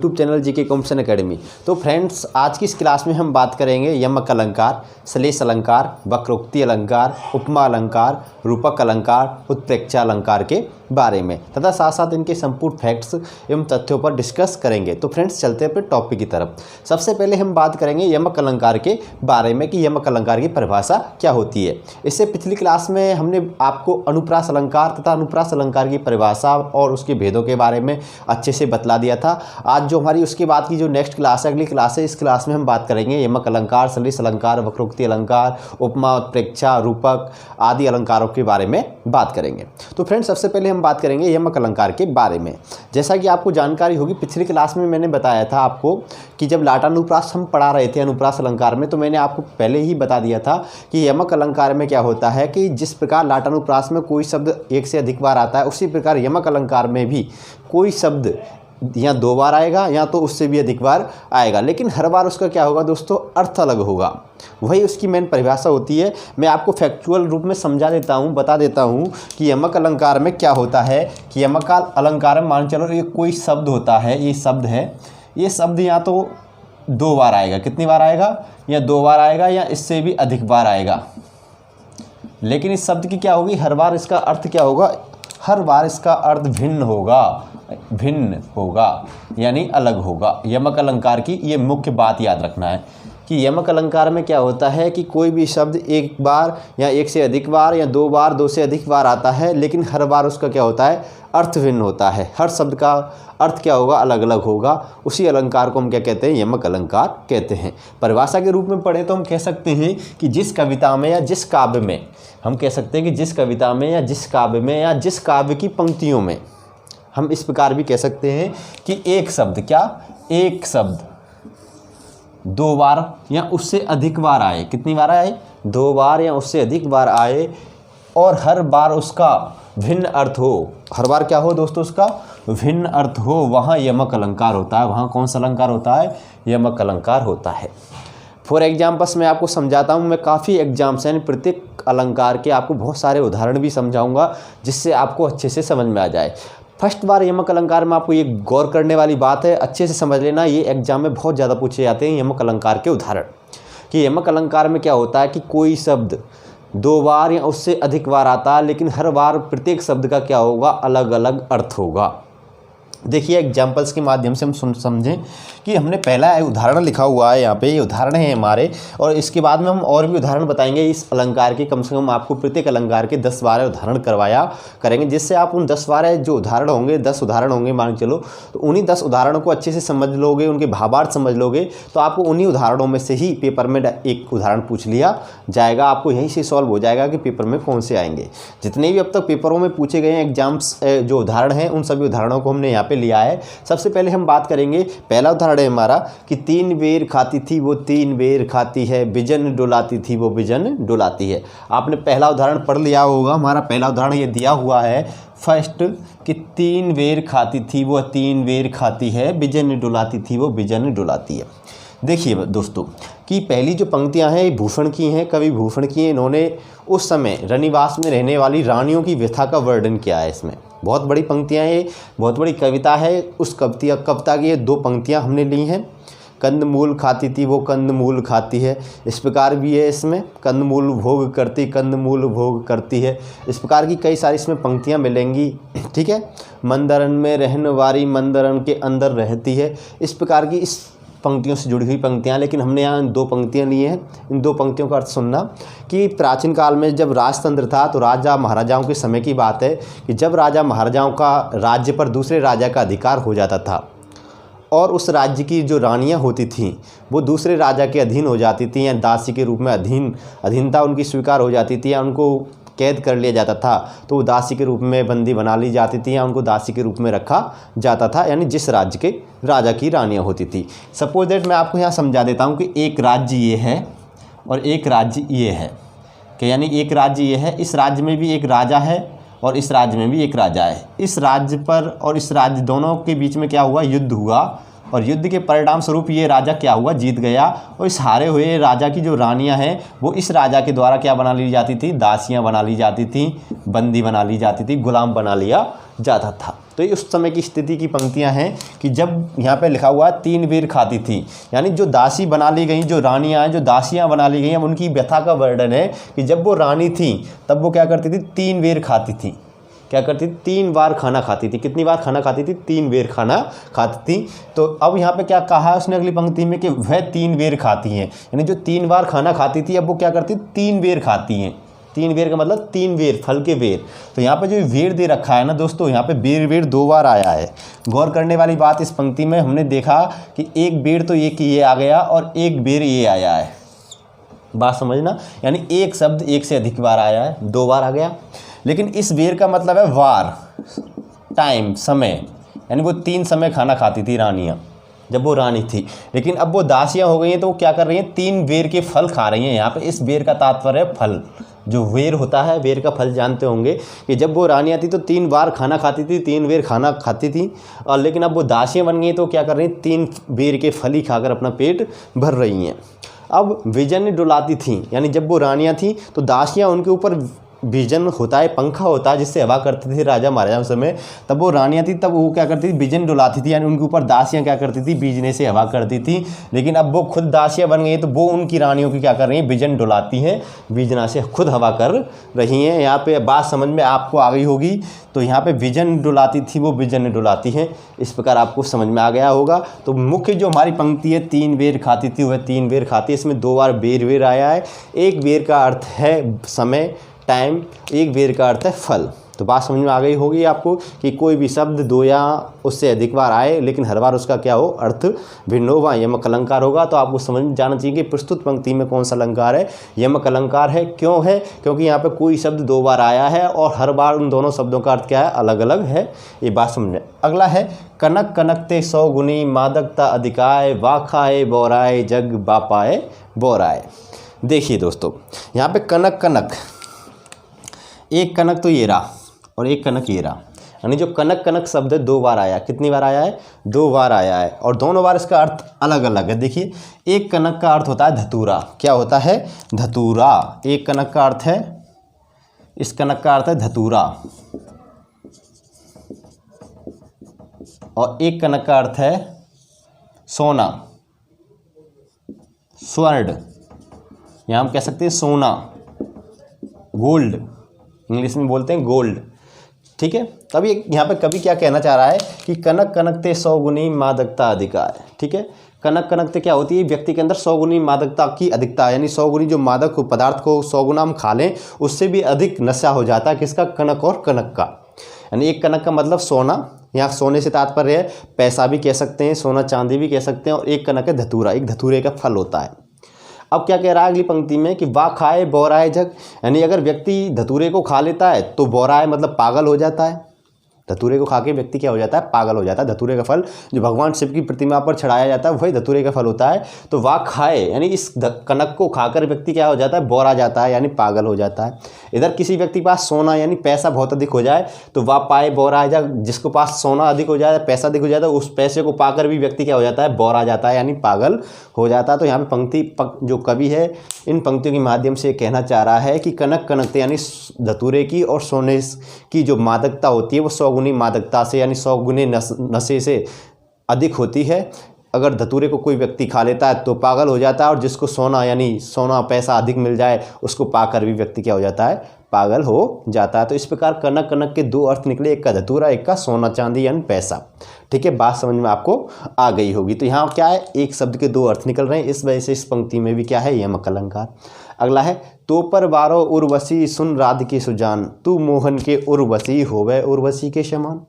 YouTube channel GK competition academy. तो friends, आज की इस क्लास में हम बात करेंगे यमक अलंकार, श्लेष अलंकार, वक्रोक्ति अलंकार, उपमा अलंकार, रूपक अलंकार, उत्प्रेक्षा अलंकार के बारे में तथा साथ साथ इनके संपूर्ण फैक्ट्स एवं तथ्यों पर डिस्कस करेंगे। तो फ्रेंड्स, चलते हैं अपने टॉपिक की तरफ। सबसे पहले हम बात करेंगे यमक अलंकार के बारे में कि यमक अलंकार की परिभाषा क्या होती है। इससे पिछली क्लास में हमने आपको अनुप्रास अलंकार तथा अनुप्रास अलंकार की परिभाषा और उसके भेदों के बारे में अच्छे से बतला दिया था। आज जो हमारी उसके बाद की जो नेक्स्ट क्लास है, अगली क्लास है, इस क्लास में हम बात करेंगे यमक अलंकार, श्लेष अलंकार, वक्रोक्ति अलंकार, उपमा, उत्प्रेक्षा, रूपक आदि अलंकारों के बारे में बात करेंगे। तो फ्रेंड्स, सबसे पहले हम बात करेंगे यमक अलंकार के बारे में। जैसा कि आपको जानकारी होगी, पिछली क्लास में मैंने बताया था आपको कि जब लाटानुप्रास हम पढ़ा रहे थे अनुप्रास अलंकार में, तो मैंने आपको पहले ही बता दिया था कि यमक अलंकार में क्या होता है कि जिस प्रकार लाटानुप्रास में कोई शब्द एक से अधिक बार आता है, उसी प्रकार यमक अलंकार में भी कोई शब्द या दो बार आएगा या तो उससे भी अधिक बार आएगा, लेकिन हर बार उसका क्या होगा दोस्तों, अर्थ अलग होगा। वही उसकी मेन परिभाषा होती है। मैं आपको फैक्चुअल रूप में समझा देता हूँ, बता देता हूँ कि यमक अलंकार में क्या होता है कि यमक अलंकार में मान चलो ये कोई शब्द होता है, ये शब्द है, ये शब्द या तो दो बार आएगा, कितनी बार आएगा, या दो बार आएगा या इससे भी अधिक बार आएगा। लेकिन इस शब्द की क्या होगी, हर बार इसका अर्थ क्या होगा, हर बार इसका अर्थ भिन्न होगा यानी अलग होगा। यमक अलंकार की ये मुख्य बात याद रखना है कि यमक अलंकार में क्या होता है कि कोई भी शब्द एक बार या एक से अधिक बार या दो बार, दो से अधिक बार आता है, लेकिन हर बार उसका क्या होता है, अर्थ भिन्न होता है। हर शब्द का अर्थ क्या होगा, अलग अलग होगा। उसी अलंकार को हम क्या कहते हैं, यमक अलंकार कहते हैं। परिभाषा के रूप में पढ़े तो हम कह सकते हैं कि जिस कविता में या जिस काव्य में, हम कह सकते हैं कि जिस कविता में या जिस काव्य में या जिस काव्य की पंक्तियों में, हम इस प्रकार भी कह सकते हैं कि एक शब्द एक शब्द दो बार या उससे अधिक बार आए, कितनी बार आए, दो बार या उससे अधिक बार आए, और हर बार उसका भिन्न अर्थ हो। हर बार क्या हो दोस्तों, उसका भिन्न अर्थ हो, वहाँ यमक अलंकार होता है। वहाँ कौन सा अलंकार होता है, यमक अलंकार होता है। फॉर एग्जाम्पल्स मैं आपको समझाता हूँ, मैं काफ़ी एग्जाम्स हैं, प्रत्येक अलंकार के आपको बहुत सारे उदाहरण भी समझाऊंगा जिससे आपको अच्छे से समझ में आ जाए। फर्स्ट बार यमक अलंकार में आपको ये गौर करने वाली बात है, अच्छे से समझ लेना, ये एग्जाम में बहुत ज़्यादा पूछे जाते हैं यमक अलंकार के उदाहरण। कि यमक अलंकार में क्या होता है कि कोई शब्द दो बार या उससे अधिक बार आता है, लेकिन हर बार प्रत्येक शब्द का क्या होगा, अलग अलग अर्थ होगा। देखिए एग्जाम्पल्स के माध्यम से हम समझें कि हमने पहला उदाहरण लिखा हुआ है, यहाँ पे ये उदाहरण है हमारे, और इसके बाद में हम और भी उदाहरण बताएंगे इस अलंकार के। कम से कम आपको प्रत्येक अलंकार के 10-12 उदाहरण करवाया करेंगे, जिससे आप उन 10-12 जो उदाहरण होंगे, 10 उदाहरण होंगे मान चलो, तो उन्हीं 10 उदाहरणों को अच्छे से समझ लोगे, उनके भावार्थ समझ लोगे, तो आपको उन्हीं उदाहरणों में से ही पेपर में एक उदाहरण पूछ लिया जाएगा। आपको यहीं से सॉल्व हो जाएगा कि पेपर में कौन से आएंगे। जितने भी अब तक पेपरों में पूछे गए एग्जाम्स जो उदाहरण हैं, उन सभी उदाहरणों को हमने यहाँ पे लिया है। सबसे पहले हम बात करेंगे, पहला उदाहरण है हमारा कि 3 बेर खाती थी वो 3 बेर खाती है, बिजन डुलाती थी वो बिजन डुलाती है। आपने पहला उदाहरण पढ़ लिया होगा। हमारा पहला उदाहरण ये दिया हुआ है फर्स्ट कि 3 बेर खाती थी वो 3 बेर खाती है, बिजन डुलाती थी वो बिजन डुलाती है। देखिए दोस्तों कि पहली जो पंक्तियां हैं भूषण की हैं, कवि भूषण की हैं। इन्होंने उस समय रनिवास में रहने वाली रानियों की व्यथा का वर्णन किया है। इसमें बहुत बड़ी पंक्तियां हैं, बहुत बड़ी कविता है। उस कविता की ये 2 पंक्तियां हमने ली हैं। कंदमूल खाती थी वो कंदमूल खाती है, इस प्रकार भी है इसमें। कंदमूल भोग करती, कंदमूल भोग करती है, इस प्रकार की कई सारी इसमें पंक्तियां मिलेंगी। ठीक है। मंदरन में रहने वाली मंदरन के अंदर रहती है, इस प्रकार की इस पंक्तियों से जुड़ी हुई पंक्तियां। लेकिन हमने यहाँ 2 पंक्तियां ली हैं। इन 2 पंक्तियों का अर्थ सुनना कि प्राचीन काल में जब राजतंत्र था, तो राजा महाराजाओं के समय की बात है कि जब राजा महाराजाओं का राज्य पर दूसरे राजा का अधिकार हो जाता था, और उस राज्य की जो रानियां होती थीं वो दूसरे राजा के अधीन हो जाती थी, या दासी के रूप में अधीनता उनकी स्वीकार हो जाती थी, या उनको कैद कर लिया जाता था, तो वो दासी के रूप में बंदी बना ली जाती थी, या उनको दासी के रूप में रखा जाता था, यानी जिस राज्य के राजा की रानियां होती थी। सपोज दैट मैं आपको यहाँ समझा देता हूँ कि एक राज्य ये है और एक राज्य ये है, कि यानी एक राज्य ये है, इस राज्य में भी एक राजा है और इस राज्य में भी एक राजा है। इस राज्य पर और इस राज्य दोनों के बीच में क्या हुआ, युद्ध हुआ, और युद्ध के परिणाम स्वरूप ये राजा क्या हुआ, जीत गया। और इस हारे हुए राजा की जो रानियां हैं वो इस राजा के द्वारा क्या बना ली जाती थी, दासियां बना ली जाती थी, बंदी बना ली जाती थी, गुलाम बना लिया जाता था। तो ये उस समय की स्थिति की पंक्तियां हैं कि जब यहाँ पे लिखा हुआ है 3 बेर खाती थी, यानी जो दासी बना ली गई, जो रानियाँ हैं, जो दासियाँ बना ली गई हैं, उनकी व्यथा का वर्णन है कि जब वो रानी थी तब वो क्या करती थी, 3 बेर खाती थी। क्या करती थी, 3 बार खाना खाती थी। कितनी बार खाना खाती थी, 3 बेर खाना खाती थी। तो अब यहाँ पे क्या कहा है उसने अगली पंक्ति में कि वह 3 बेर खाती हैं, यानी जो 3 बार खाना खाती थी अब वो क्या करती, 3 बेर खाती हैं। 3 बेर का मतलब 3 बेर, फल के बेर। तो यहाँ पे जो बेर दे रखा है ना दोस्तों, यहाँ पे बेर 2 बार आया है। गौर करने वाली बात इस पंक्ति में हमने देखा कि एक बेर तो ये आ गया और एक बेर ये आया है, बात समझना, यानी एक शब्द एक से अधिक बार आया है, 2 बार आ गया। लेकिन इस बेर का मतलब है वार, टाइम, समय, यानी वो 3 समय खाना खाती थी रानियाँ जब वो रानी थी। लेकिन अब वो दासियाँ हो गई हैं तो वो क्या कर रही हैं, 3 बेर के फल खा रही हैं। यहाँ पे इस बेर का तात्पर्य है फल, जो बेर होता है, बेर का फल जानते होंगे कि जब वो रानियाँ थी तो 3 बार खाना खाती थी, 3 बेर खाना खाती थी। और लेकिन अब वो दासियाँ बन गई तो क्या कर रही हैं, 3 बेर के फल ही खाकर अपना पेट भर रही हैं। अब विजन डुलाती थी, यानी जब वो रानियाँ थी तो दासियाँ उनके ऊपर, विजन होता है, पंखा होता है जिससे हवा करते थे राजा महाराजा समय, तब वो रानियाँ थी तब वो क्या करती थी, विजन डुलाती थी, यानी उनके ऊपर दासियाँ क्या करती थी, बीजने से हवा करती थी। लेकिन अब वो खुद दासियाँ बन गई तो वो उनकी रानियों की क्या कर रही हैं, विजन डुलाती हैं, बीजना से खुद हवा कर रही हैं। यहाँ पे बात समझ में आपको आ गई होगी। तो यहाँ पे विजन डुलाती थी, वो विजन डुलाती हैं, इस प्रकार आपको समझ में आ गया होगा। तो मुख्य जो हमारी पंक्ति है, 3 बेर खाती थी वह 3 बेर खाती है, इसमें 2 बार बेर आया है। एक बेर का अर्थ है समय, टाइम, एक बेर का अर्थ है फल। तो बात समझ में आ गई होगी आपको कि कोई भी शब्द 2 या उससे अधिक बार आए लेकिन हर बार उसका क्या हो, अर्थ भिन्न हो, वहाँ यमक अलंकार होगा। तो आपको समझ जाना चाहिए कि प्रस्तुत पंक्ति में कौन सा अलंकार है, यमक अलंकार है। क्यों है, क्योंकि यहाँ पे कोई शब्द 2 बार आया है और हर बार उन दोनों शब्दों का अर्थ क्या है, अलग अलग है। ये बात समझ। अगला है कनक कनकते 100 गुनी, मादकता अधिकाय, वाखाए बोराए, जग बापाए बोराए। देखिए दोस्तों, यहाँ पे कनक कनक, एक कनक तो ये रहा और एक कनक ये रहा, यानी जो कनक कनक शब्द है 2 बार आया। कितनी बार आया है, 2 बार आया है, और दोनों बार इसका अर्थ अलग अलग है। देखिए, एक कनक का अर्थ होता है धतूरा। क्या होता है, धतूरा। एक कनक का अर्थ है, इस कनक का अर्थ है धतूरा, और एक कनक का अर्थ है सोना, स्वर्ण, यहाँ हम कह सकते हैं सोना, गोल्ड, इंग्लिश में बोलते हैं गोल्ड। ठीक है, तभी यहाँ पे कवि क्या कहना चाह रहा है कि कनक कनकते 100 गुनी मादकता अधिकार। ठीक है, कनक कनकते क्या होती है, व्यक्ति के अंदर 100 गुनी मादकता की अधिकता, यानी 100 गुनी जो मादक पदार्थ को 100 गुना हम खा लें उससे भी अधिक नशा हो जाता है। किसका, कनक और कनक का। यानी एक कनक का मतलब सोना, यहाँ सोने से तात्पर्य है पैसा भी कह सकते हैं, सोना चांदी भी कह सकते हैं, और एक कनक है धतूरा, एक धतूरे का फल होता है। अब क्या कह रहा है अगली पंक्ति में कि वा खाए बोराए जग, यानी अगर व्यक्ति धतूरे को खा लेता है तो बोराए मतलब पागल हो जाता है। धतूरे को खा के व्यक्ति क्या हो जाता है, पागल हो जाता है। धतूरे का फल जो भगवान शिव की प्रतिमा पर चढ़ाया जाता है वही धतूरे का फल होता है। तो वा खाए यानी इस कनक को खाकर व्यक्ति क्या हो जाता है, बोरा जाता है, यानी पागल हो जाता है। इधर किसी व्यक्ति के पास सोना यानी पैसा बहुत अधिक हो जाए तो वा पाए बोरा जा, जिसके पास सोना अधिक हो जाए, पैसा अधिक हो जाता है, उस पैसे को पाकर भी व्यक्ति क्या हो जाता है, बोरा जाता है, यानी पागल हो जाता है। तो यहाँ पे पंक्ति जो कवि है इन पंक्तियों के माध्यम से कहना चाह रहा है कि कनक कनकते यानी धतूरे की और सोने की जो मादकता होती है वो 100 गुनी मादकता से यानी 100 गुने नशे से अधिक होती है। अगर धतूरे को कोई व्यक्ति खा लेता है तो पागल हो जाता है, और जिसको सोना यानी सोना पैसा अधिक मिल जाए उसको पाकर भी व्यक्ति क्या हो जाता है, पागल हो जाता है। तो इस प्रकार कनक कनक के 2 अर्थ निकले, एक का धतूरा, एक का सोना चांदी यानी पैसा। ठीक है, बात समझ में आपको आ गई होगी। तो यहाँ क्या है, एक शब्द के 2 अर्थ निकल रहे हैं, इस वजह से इस पंक्ति में भी क्या है, यमक अलंकार। अगला है तो पर बारो उर्वशी सुन राध की सुजान, तू मोहन के उर्वशी होवे उर्वशी के समान।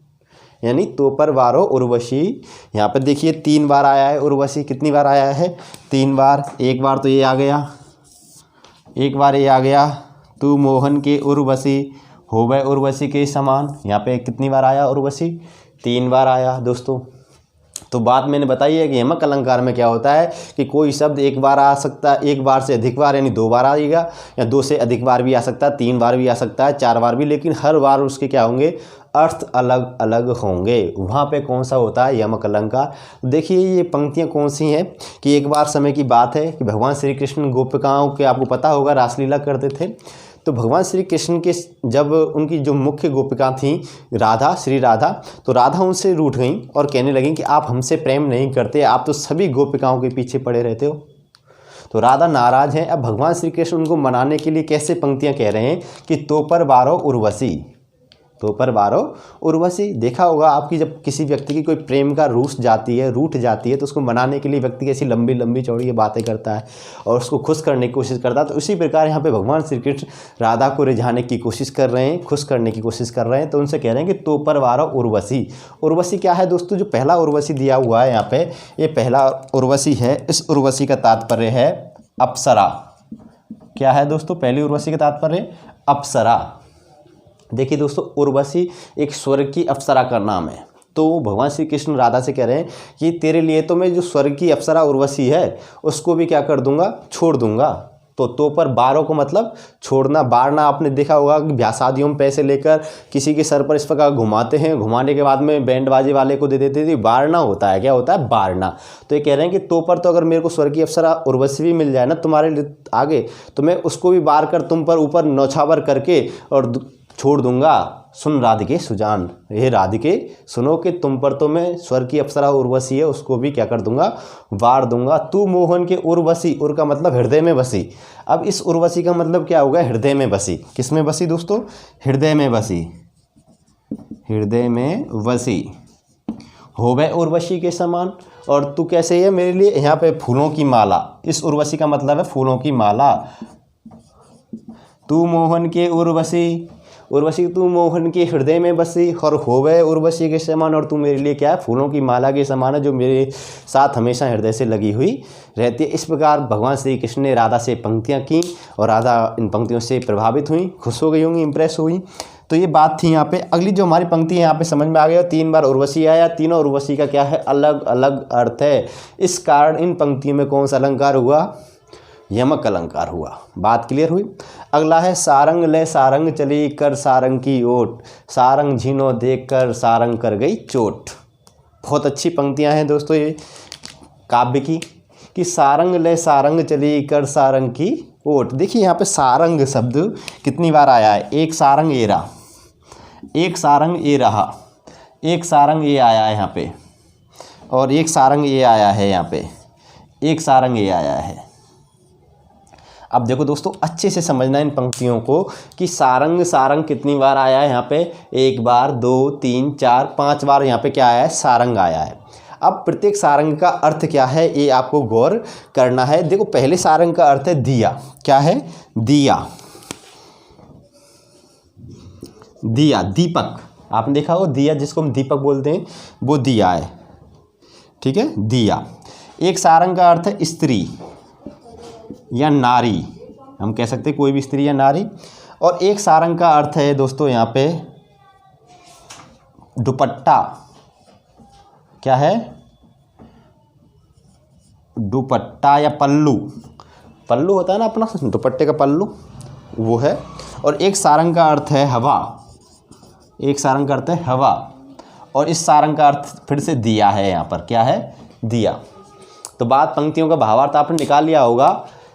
यानी तो पर वारो उर्वशी, यहाँ पर देखिए 3 बार आया है उर्वशी। कितनी बार आया है, 3 बार। एक बार तो ये आ गया, एक बार ये आ गया, तू मोहन के उर्वशी होवे उर्वशी के समान। यहाँ पे कितनी बार आया उर्वशी, 3 बार आया दोस्तों। तो बात मैंने बताई है कि यमक अलंकार में क्या होता है कि कोई शब्द एक बार आ सकता है, एक बार से अधिक बार यानी 2 बार आएगा, या 2 से अधिक बार भी आ सकता है, 3 बार भी आ सकता है, 4 बार भी, लेकिन हर बार उसके क्या होंगे, अर्थ अलग अलग होंगे। वहाँ पे कौन सा होता है, यमक अलंकार। देखिए ये पंक्तियाँ कौन सी हैं कि एक बार समय की बात है कि भगवान श्री कृष्ण गोपिकाओं के, आपको पता होगा, रासलीला करते थे। तो भगवान श्री कृष्ण के जब उनकी जो मुख्य गोपिका थी राधा, श्री राधा, तो राधा उनसे रूठ गई और कहने लगी कि आप हमसे प्रेम नहीं करते, आप तो सभी गोपिकाओं के पीछे पड़े रहते हो। तो राधा नाराज़ हैं। अब भगवान श्री कृष्ण उनको मनाने के लिए कैसे पंक्तियां कह रहे हैं कि तो पर बारो उर्वशी, तो पर बारो उर्वशी। देखा होगा आपकी जब किसी व्यक्ति की कोई प्रेम का रूठ जाती है तो उसको मनाने के लिए व्यक्ति कैसी लंबी लंबी चौड़ी बातें करता है और उसको खुश करने की कोशिश करता है। तो उसी प्रकार यहाँ पे भगवान श्री कृष्ण राधा को रिझाने की कोशिश कर रहे हैं, खुश करने की कोशिश कर रहे हैं। तो उनसे कह रहे हैं कि तो पर बारो उर्वशी। उर्वशी क्या है दोस्तों? जो पहला उर्वशी दिया हुआ है यहाँ पे, ये पहला उर्वशी है। इस उर्वशी का तात्पर्य है अप्सरा। क्या है दोस्तों पहली उर्वशी का तात्पर्य? अप्सरा। देखिए दोस्तों, उर्वशी एक स्वर्ग की अप्सरा का नाम है। तो भगवान श्री कृष्ण राधा से कह रहे हैं कि तेरे लिए तो मैं जो स्वर्ग की अप्सरा उर्वशी है उसको भी क्या कर दूंगा? छोड़ दूंगा। तो पर बारों को मतलब छोड़ना, बारना। आपने देखा होगा कि ब्याह शादियों में पैसे लेकर किसी के सर पर इस प्रकार घुमाते हैं, घुमाने के बाद में बैंड बाजे वाले को दे देते थे, बारना होता है। क्या होता है? बारना। तो ये कह रहे हैं कि तो पर तो अगर मेरे को स्वर्ग की अप्सरा उर्वशी भी मिल जाए ना तुम्हारे लिए आगे, तो मैं उसको भी बार कर तुम पर ऊपर नौछावर करके और छोड़ दूंगा। सुन राधिके सुजान, हे राधिके सुनो कि तुम पर तो मैं स्वर्ग की अप्सरा उर्वशी है उसको भी क्या कर दूंगा? वार दूंगा। तू मोहन के उर्वशी, उर का मतलब हृदय में बसी। अब इस उर्वशी का मतलब क्या होगा? हृदय में बसी। किस में बसी दोस्तों? हृदय में बसी, हृदय में बसी। होवे उर्वशी के समान। और तू कैसे है मेरे लिए? यहाँ पे फूलों की माला। इस उर्वशी का मतलब है फूलों की माला। तू मोहन के उर्वशी, उर्वशी तू मोहन के हृदय में बसी, और होवे उर्वशी के समान, और तू मेरे लिए क्या है? फूलों की माला के समान है, जो मेरे साथ हमेशा हृदय से लगी हुई रहती है। इस प्रकार भगवान श्री कृष्ण ने राधा से पंक्तियाँ की और राधा इन पंक्तियों से प्रभावित हुई, खुश हो गई होंगी, इंप्रेस हुई। तो ये बात थी यहाँ पे। अगली जो हमारी पंक्ति है यहाँ पे समझ में आ गया, 3 बार उर्वशी आया, तीनों उर्वशी का क्या है? अलग अलग अर्थ है। इस कारण इन पंक्तियों में कौन सा अलंकार हुआ? यमक अलंकार हुआ। बात क्लियर हुई। अगला है सारंग ले सारंग चली कर सारंग की ओट, सारंग झीनो देख कर सारंग कर गई चोट। बहुत अच्छी पंक्तियां हैं दोस्तों ये काव्य की, कि सारंग ले सारंग चली कर सारंग की ओट। देखिए यहाँ पे सारंग शब्द कितनी बार आया है? एक सारंग ए रहा, एक सारंग ए रहा, एक सारंग ए आया है यहाँ पे, और एक सारंग ए आया है यहाँ पे, एक सारंग ए आया है। अब देखो दोस्तों, अच्छे से समझना इन पंक्तियों को कि सारंग सारंग कितनी बार आया है यहाँ पे? 1 बार, 2, 3, 4, 5 बार यहाँ पे क्या आया है? सारंग आया है। अब प्रत्येक सारंग का अर्थ क्या है ये आपको गौर करना है। देखो, पहले सारंग का अर्थ है दिया। क्या है? दिया, दिया, दीपक। आपने देखा हो दिया जिसको हम दीपक बोलते हैं, वो दिया है। ठीक है, दिया। एक सारंग का अर्थ है स्त्री या नारी, हम कह सकते हैं कोई भी स्त्री या नारी। और एक सारंग का अर्थ है दोस्तों यहाँ पे दुपट्टा। क्या है? दुपट्टा या पल्लू। पल्लू होता है ना अपना, दुपट्टे का पल्लू, वो है। और एक सारंग का अर्थ है हवा, एक सारंग का अर्थ है हवा। और इस सारंग का अर्थ फिर से दिया है यहाँ पर। क्या है? दिया। तो बात पंक्तियों का भावार्थ आपने निकाल लिया होगा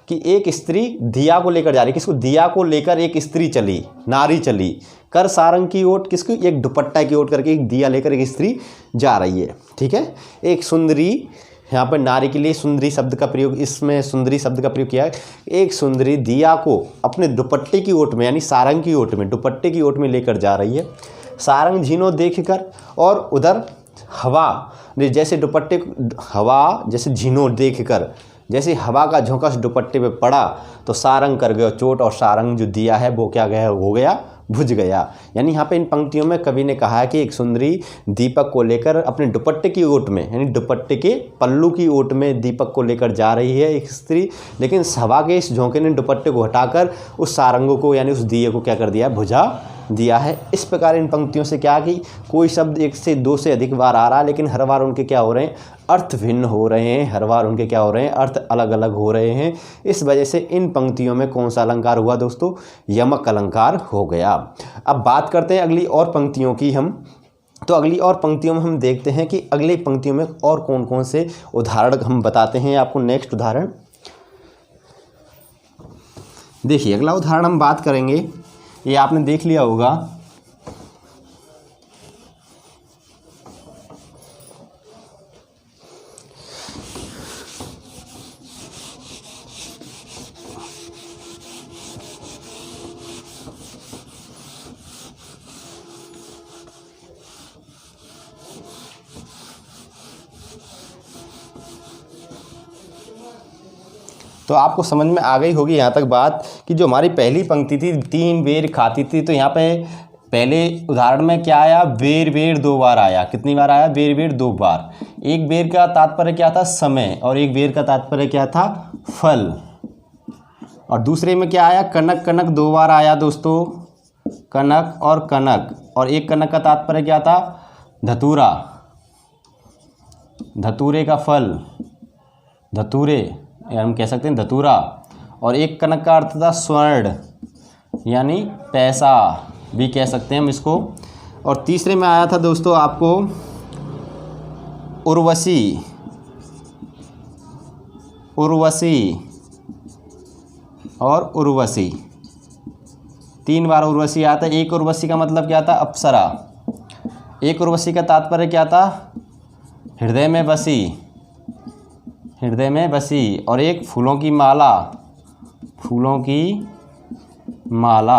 कि एक स्त्री दिया को लेकर जा रही है। किसको? दिया को लेकर एक स्त्री चली, नारी चली। कर सारंग की ओट, किसको? एक दुपट्टा की ओट करके एक दिया लेकर एक स्त्री जा रही है। ठीक है, एक सुंदरी, यहाँ पर नारी के लिए सुंदरी शब्द का प्रयोग, इसमें सुंदरी शब्द का प्रयोग किया है। एक सुंदरी दिया को अपने दुपट्टे की ओट में, यानी सारंग की ओट में, दुपट्टे की ओट में लेकर जा रही है। सारंग झीनो देख कर, और उधर हवा जैसे दुपट्टे, हवा जैसे झीनो देख कर, जैसे हवा का झोंका दुपट्टे पे पड़ा तो सारंग कर गया चोट, और सारंग जो दिया है वो क्या गया? हो गया, बुझ गया। यानी यहाँ पे इन पंक्तियों में कवि ने कहा है कि एक सुंदरी दीपक को लेकर अपने दुपट्टे की ओट में, यानी दुपट्टे के पल्लू की ओट में दीपक को लेकर जा रही है एक स्त्री, लेकिन हवा के इस झोंके ने दुपट्टे को हटाकर उस सारंग को, यानी उस दिए को क्या कर दिया? बुझा दिया है। इस प्रकार इन पंक्तियों से क्या कि कोई शब्द 1 से 2 से अधिक बार आ रहा है, लेकिन हर बार उनके क्या हो रहे हैं? अर्थ भिन्न हो रहे हैं। हर बार उनके क्या हो रहे हैं? अर्थ अलग अलग हो रहे हैं। इस वजह से इन पंक्तियों में कौन सा अलंकार हुआ दोस्तों? यमक अलंकार हो गया। अब बात करते हैं अगली और पंक्तियों की हम। तो अगली और पंक्तियों में हम देखते हैं कि अगली पंक्तियों में और कौन कौन से उदाहरण हम बताते हैं आपको। नेक्स्ट उदाहरण देखिए अगला उदाहरण हम बात करेंगे, ये आपने देख लिया होगा। तो आपको समझ में आ गई होगी यहाँ तक बात कि जो हमारी पहली पंक्ति थी 3 बेर खाती थी, तो यहाँ पे पहले उदाहरण में क्या आया, बेर बेर 2 बार आया। कितनी बार आया, बेर बेर 2 बार। एक बेर का तात्पर्य क्या था, समय, और एक बेर का तात्पर्य क्या था, फल। और दूसरे में क्या आया, कनक कनक 2 बार आया दोस्तों, कनक और कनक। और एक कनक का तात्पर्य क्या था, धतूरा, धतूरे का फल, धतूरे, हम कह सकते हैं धतूरा। और एक कनक का अर्थ था स्वर्ण, यानी पैसा भी कह सकते हैं हम इसको। और तीसरे में आया था दोस्तों आपको उर्वशी, उर्वशी और उर्वशी, 3 बार उर्वशी आया था। एक उर्वशी का मतलब क्या था, अप्सरा। एक उर्वशी का तात्पर्य क्या था, हृदय में बसी, हृदय में बसी। और एक फूलों की माला, फूलों की माला।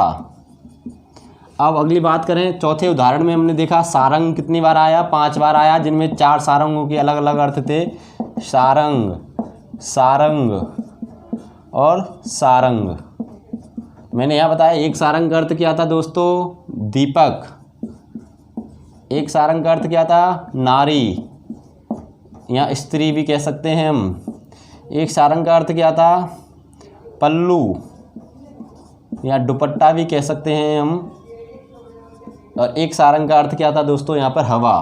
अब अगली बात करें, चौथे उदाहरण में हमने देखा सारंग कितनी बार आया, 5 बार आया, जिनमें 4 सारंगों के अलग अलग अर्थ थे, सारंग, सारंग और सारंग। मैंने यहाँ बताया एक सारंग का अर्थ क्या था दोस्तों, दीपक। एक सारंग का अर्थ क्या था, नारी, या स्त्री भी कह सकते हैं हम। एक सारंग का अर्थ क्या था, पल्लू या दुपट्टा भी कह सकते हैं हम। और एक सारंग का अर्थ क्या था दोस्तों, यहाँ पर हवा।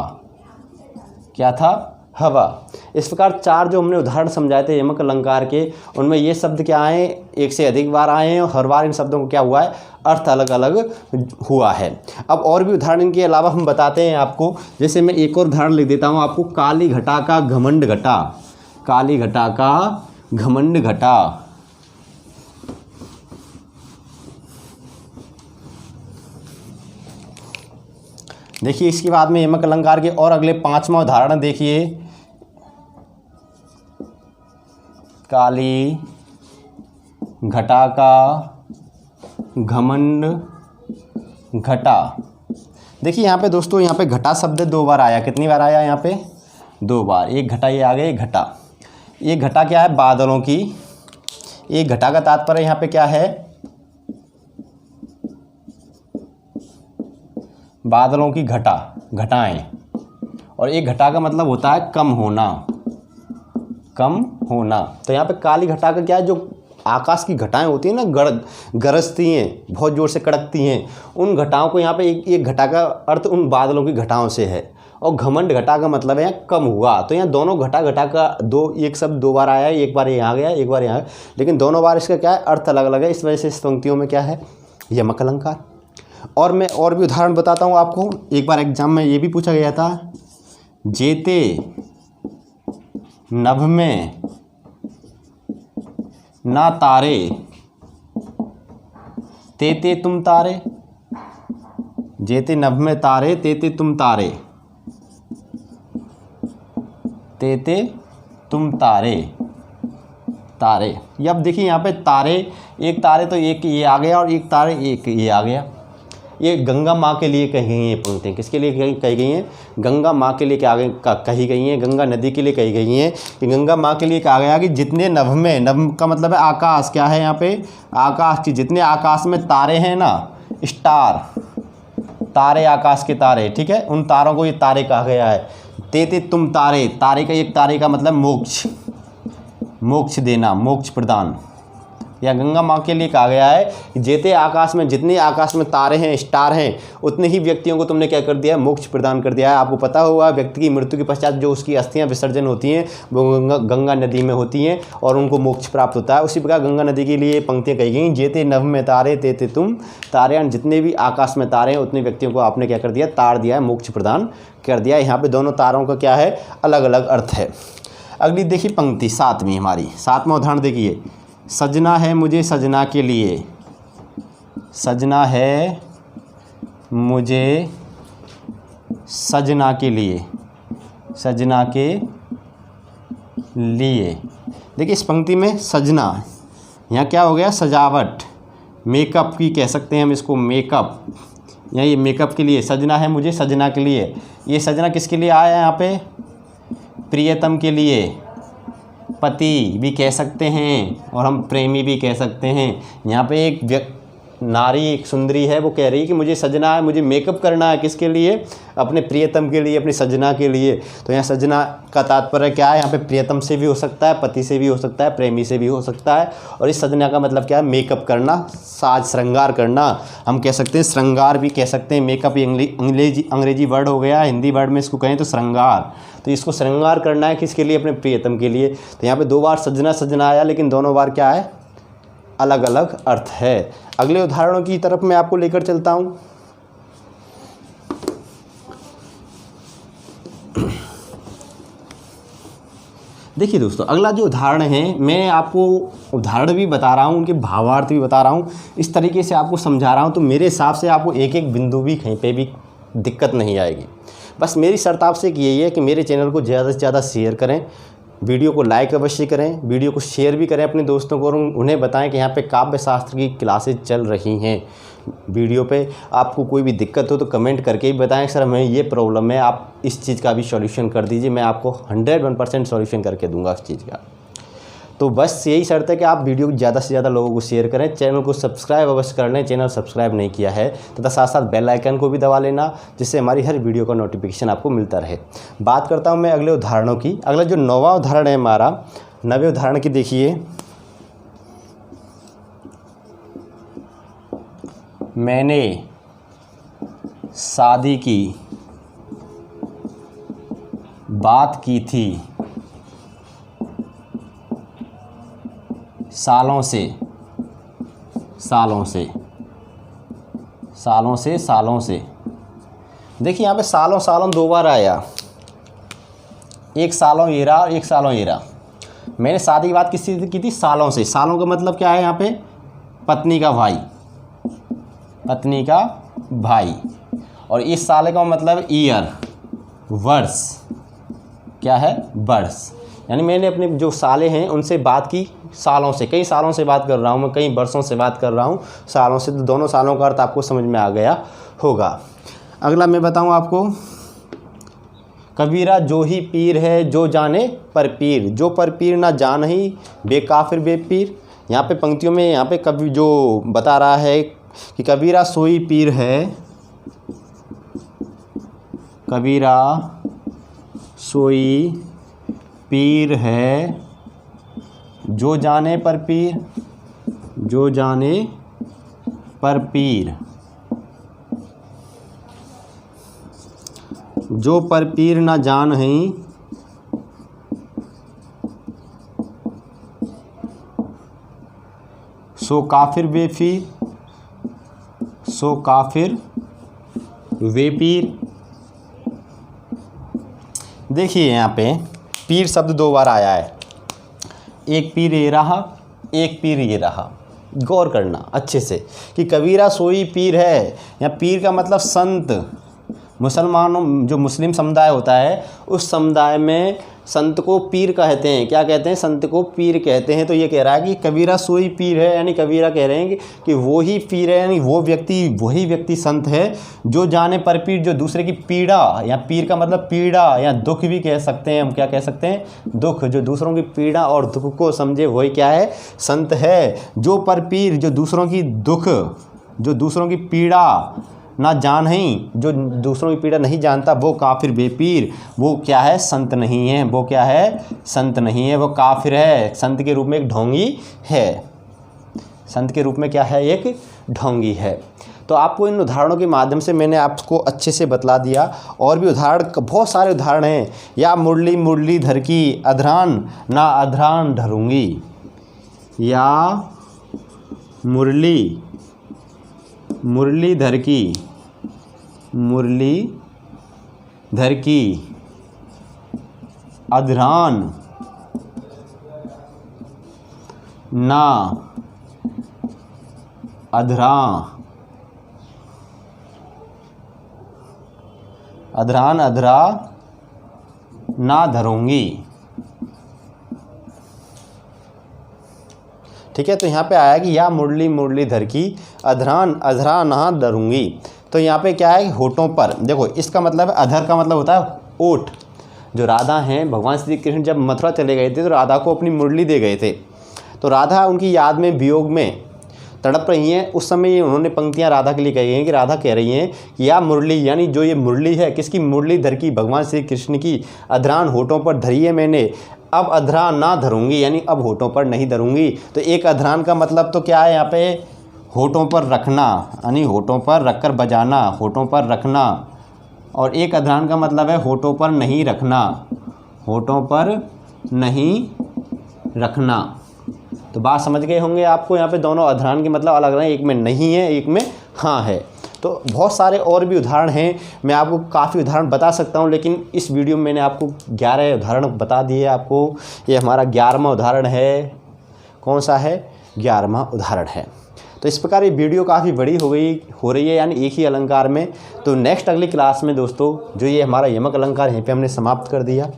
क्या था, हवा। इस प्रकार 4 जो हमने उदाहरण समझाए थे यमक अलंकार के, उनमें ये शब्द क्या आए, एक से अधिक बार आए हैं, और हर बार इन शब्दों को क्या हुआ है, अर्थ अलग अलग हुआ है। अब और भी उदाहरण इनके अलावा हम बताते हैं आपको। जैसे मैं एक और उदाहरण लिख देता हूँ आपको, काली घटा का घमंड घटा, काली घटा का घमंड घटा। देखिए इसके बाद में यमक अलंकार के और अगले 5वां उदाहरण देखिए, काली घटा का घमंड घटा। देखिए यहाँ पे दोस्तों, यहाँ पे घटा शब्द 2 बार आया। कितनी बार आया यहाँ पे, 2 बार। एक घटा ये आ गया, एक घटा। ये घटा क्या है, बादलों की। एक घटा का तात्पर्य यहाँ पे क्या है, बादलों की घटा, घटाएं। और एक घटा का मतलब होता है कम होना, कम होना। तो यहाँ पे काली घटा का क्या है, जो आकाश की घटाएं होती हैं ना, गरजती हैं, बहुत ज़ोर से कड़कती हैं, उन घटाओं को यहाँ पे एक घटा का अर्थ उन बादलों की घटाओं से है। और घमंड घटा का मतलब है यहाँ कम हुआ। तो यहाँ दोनों घटा घटा का एक शब्द 2 बार आया है, एक बार यहाँ गया, एक बार यहाँ, लेकिन दोनों बार इसका क्या है, अर्थ अलग अलग है। इस वजह से इस पंक्तियों में क्या है, यमक अलंकार। और मैं और भी उदाहरण बताता हूँ आपको। एक बार एग्जाम में ये भी पूछा गया था, जेते नभ में ना तारे, तेते तुम तारे। जेते नभ में तारे, तेते तुम तारे, तेते तुम तारे, तारे। अब देखिए यहाँ पे तारे, एक तारे तो एक ये आ गया, और एक तारे एक ये आ गया। ये गंगा माँ के लिए कही गई हैं पंक्तियाँ। किसके लिए कही गई हैं, गंगा माँ के लिए क्या कही गई हैं, गंगा नदी के लिए कही गई हैं। कि गंगा माँ के लिए कहा गया कि जितने नभ में, नभ का मतलब है आकाश, क्या है यहाँ पे, आकाश की, जितने आकाश में तारे हैं ना, स्टार, तारे, आकाश के तारे, ठीक है, उन तारों को ये तारे कहा गया है। तेते तुम तारे, तारे का एक तारे का मतलब मोक्ष, मोक्ष देना, मोक्ष प्रदान। या गंगा माँ के लिए कहा गया है कि जेते आकाश में, जितने आकाश में तारे हैं, स्टार हैं, उतने ही व्यक्तियों को तुमने क्या कर दिया है, मोक्ष प्रदान कर दिया है। आपको पता होगा व्यक्ति की मृत्यु के पश्चात जो उसकी अस्थियां विसर्जन होती हैं वो गंगा नदी में होती हैं और उनको मोक्ष प्राप्त होता है। उसी प्रकार गंगा नदी के लिए पंक्तियाँ कही गई, जेते नभ में तारे, तेते तुम तारे। जितने भी आकाश में तारे हैं उतने व्यक्तियों को आपने क्या कर दिया, तार दिया है, मोक्ष प्रदान कर दिया। यहाँ पर दोनों तारों का क्या है, अलग अलग अर्थ है। अगली देखिए पंक्ति 7वीं हमारी, 7वां उदाहरण देखिए, सजना है मुझे सजना के लिए, सजना है मुझे सजना के लिए, सजना के लिए। देखिए इस पंक्ति में सजना, यहाँ क्या हो गया, सजावट, मेकअप की कह सकते हैं हम इसको, मेकअप, यहाँ ये मेकअप के लिए, सजना है मुझे सजना के लिए। ये सजना किसके लिए आया है यहाँ पे, प्रियतम के लिए, पति भी कह सकते हैं और हम प्रेमी भी कह सकते हैं। यहाँ पे एक नारी, एक सुंदरी है, वो कह रही है कि मुझे सजना है, मुझे मेकअप करना है, किसके लिए, अपने प्रियतम के लिए, अपनी सजना के लिए। तो यहाँ सजना का तात्पर्य क्या है, यहाँ पे प्रियतम से भी हो सकता है, पति से भी हो सकता है, प्रेमी से भी हो सकता है। और इस सजना का मतलब क्या है, मेकअप करना, साज श्रृंगार करना, हम कह सकते हैं श्रृंगार भी कह सकते हैं। मेकअप अंग्रेजी वर्ड हो गया, हिंदी वर्ड में इसको कहें तो श्रृंगार। तो इसको श्रृंगार करना है किसके लिए, अपने प्रियतम के लिए। तो यहाँ पे 2 बार सजना सजना आया, लेकिन दोनों बार क्या है, अलग अलग अर्थ है। अगले उदाहरणों की तरफ मैं आपको लेकर चलता हूँ। देखिए दोस्तों, अगला जो उदाहरण है, मैं आपको उदाहरण भी बता रहा हूँ, उनके भावार्थ भी बता रहा हूँ, इस तरीके से आपको समझा रहा हूँ, तो मेरे हिसाब से आपको एक एक बिंदु भी कहीं पे भी दिक्कत नहीं आएगी। बस मेरी शर्त आपसे यही है कि मेरे चैनल को ज़्यादा से ज़्यादा शेयर करें, वीडियो को लाइक अवश्य करें, वीडियो को शेयर भी करें अपने दोस्तों को, और उन्हें बताएं कि यहाँ पे काव्य शास्त्र की क्लासेज चल रही हैं। वीडियो पे आपको कोई भी दिक्कत हो तो कमेंट करके ही बताएं, सर हमें ये प्रॉब्लम है, आप इस चीज़ का भी सॉल्यूशन कर दीजिए, मैं आपको 101% सॉल्यूशन करके दूंगा इस चीज़ का। तो बस यही शर्त है कि आप वीडियो को ज़्यादा से ज़्यादा लोगों को शेयर करें, चैनल को सब्सक्राइब अवश्य कर लें, चैनल सब्सक्राइब नहीं किया है तथा साथ साथ बेल आइकन को भी दबा लेना, जिससे हमारी हर वीडियो का नोटिफिकेशन आपको मिलता रहे। बात करता हूँ मैं अगले उदाहरणों की। अगला जो 9वां उदाहरण है हमारा, 9वें उदाहरण की देखिए, मैंने शादी की बात की थी सालों से, सालों से, सालों से, सालों से। देखिए यहाँ पे सालों सालों 2 बार आया, एक सालों ये रहा, एक सालों ये रहा। मैंने शादी की बात किससे की थी, सालों से। सालों का मतलब क्या है यहाँ पे, पत्नी का भाई, पत्नी का भाई। और इस साल का मतलब ईयर, वर्ष, क्या है, वर्ष। यानी मैंने अपने जो साले हैं उनसे बात की सालों से, कई सालों से बात कर रहा हूँ मैं, कई वर्षों से बात कर रहा हूँ, सालों से। तो दोनों सालों का अर्थ आपको समझ में आ गया होगा। अगला मैं बताऊँ आपको, कबीरा जो ही पीर है जो जाने पर पीर, जो पर पीर ना जान ही बेकाफिर बेपीर। यहाँ पे पंक्तियों में यहाँ पे कवि जो बता रहा है कि कबीरा सोई पीर है, कबीरा सोई पीर है जो जाने पर पीर, जो जाने पर पीर, जो पर पीर ना जान ही सो काफिर बेफीर, सो काफिर वे पीर। देखिए यहाँ पे पीर शब्द 2 बार आया है, एक पीर ये रहा, एक पीर ये रहा। गौर करना अच्छे से कि कबीरा सोई पीर है, या पीर का मतलब संत। मुसलमानों, जो मुस्लिम समुदाय होता है, उस समुदाय में संत को पीर कहते हैं। क्या कहते हैं, संत को पीर कहते हैं। तो ये कह रहा है कि कबीरा सोई पीर है, यानी कबीरा कह रहे हैं कि वो ही पीर है, यानी वो व्यक्ति, वही व्यक्ति संत है जो जाने पर पीर, जो दूसरे की पीड़ा, या पीर का मतलब पीड़ा या दुख भी कह सकते हैं हम। क्या कह सकते हैं, दुख। जो दूसरों की पीड़ा और दुख को समझे वही क्या है, संत है। जो पर पीर, जो दूसरों की दुख, जो दूसरों की पीड़ा ना जान ही, जो दूसरों की पीड़ा नहीं जानता, वो काफिर बेपीर, वो क्या है, संत नहीं है। वो क्या है, संत नहीं है, वो काफिर है, संत के रूप में एक ढोंगी है। संत के रूप में क्या है, एक ढोंगी है। तो आपको इन उदाहरणों के माध्यम से मैंने आपको अच्छे से बतला दिया। और भी उदाहरण, बहुत सारे उदाहरण हैं। या मुरली मुरली धर की अधरान ना अधरान धरूंगी, या मुरली मुरलीधर की, मुरलीधर की अधरान ना अधरा अधरान अधरा ना धरूंगी। ठीक है, तो यहाँ पे आया कि या मुरली मुरली धर की अधरान अधरा ना धरूंगी। तो यहाँ पे क्या है, होठों पर। देखो इसका मतलब है, अधर का मतलब होता है ओठ। जो राधा हैं, भगवान श्री कृष्ण जब मथुरा चले गए थे तो राधा को अपनी मुरली दे गए थे। तो राधा उनकी याद में, वियोग में तड़प रही हैं। उस समय उन्होंने पंक्तियाँ राधा के लिए कही हैं कि राधा कह रही हैं कि या मुरली, यानी जो ये मुरली है, किसकी मुरली धर की, भगवान श्री कृष्ण की, अधरान होठों पर धरी है मैंने, अब अधरा ना धरूंगी, यानी अब होठों पर नहीं धरूंगी। तो एक अधरान का मतलब तो क्या है यहाँ पे, होठों पर रखना, यानी होठों पर रखकर बजाना, होठों पर रखना। और एक अधरान का मतलब है होठों पर नहीं रखना, होठों पर नहीं रखना। तो बात समझ गए होंगे आपको। यहाँ पे दोनों अधरान के मतलब अलग अलग हैं, एक में नहीं है, एक में हाँ है। तो बहुत सारे और भी उदाहरण हैं, मैं आपको काफ़ी उदाहरण बता सकता हूँ, लेकिन इस वीडियो में मैंने आपको 11 उदाहरण बता दिए आपको। ये हमारा 11वां उदाहरण है। कौन सा है? 11वां उदाहरण है। तो इस प्रकार ये वीडियो काफ़ी बड़ी हो रही है, यानी एक ही अलंकार में। तो नेक्स्ट अगली क्लास में दोस्तों, जो ये हमारा यमक अलंकार यहीं पे हमने समाप्त कर दिया।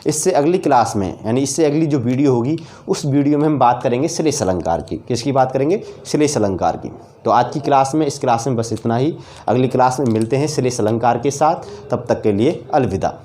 इससे अगली क्लास में, यानी इससे अगली जो वीडियो होगी, उस वीडियो में हम बात करेंगे श्लेष अलंकार की। किसकी बात करेंगे? श्लेष अलंकार की। तो आज की क्लास में, इस क्लास में बस इतना ही। अगली क्लास में मिलते हैं श्लेष अलंकार के साथ। तब तक के लिए अलविदा।